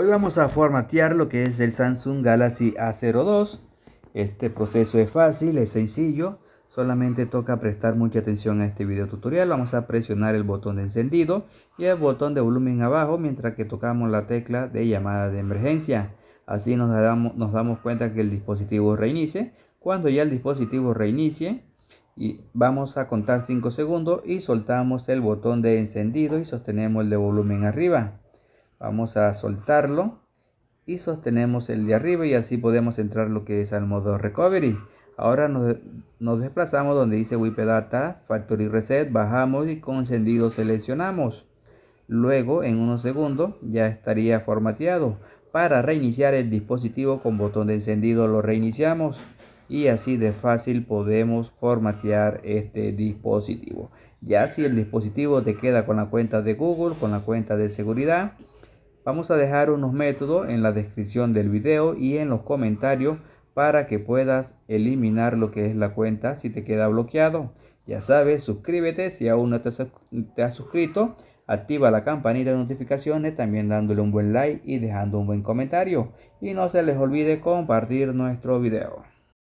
Hoy vamos a formatear lo que es el Samsung Galaxy A02. Este proceso es fácil, es sencillo. Solamente toca prestar mucha atención a este video tutorial. Vamos a presionar el botón de encendido y el botón de volumen abajo mientras que tocamos la tecla de llamada de emergencia. Así nos damos cuenta que el dispositivo reinicie. Cuando ya el dispositivo reinicie, y vamos a contar 5 segundos y soltamos el botón de encendido y sostenemos el de volumen arriba. Vamos a soltarlo y sostenemos el de arriba y así podemos entrar lo que es al modo recovery. Ahora nos desplazamos donde dice Wipedata Factory Reset, bajamos y con encendido seleccionamos. Luego en unos segundos ya estaría formateado. Para reiniciar el dispositivo con botón de encendido lo reiniciamos y así de fácil podemos formatear este dispositivo. Ya si el dispositivo te queda con la cuenta de Google, con la cuenta de seguridad, vamos a dejar unos métodos en la descripción del video y en los comentarios para que puedas eliminar lo que es la cuenta si te queda bloqueado. Ya sabes, suscríbete si aún no te has suscrito. Activa la campanita de notificaciones también dándole un buen like y dejando un buen comentario. Y no se les olvide compartir nuestro video.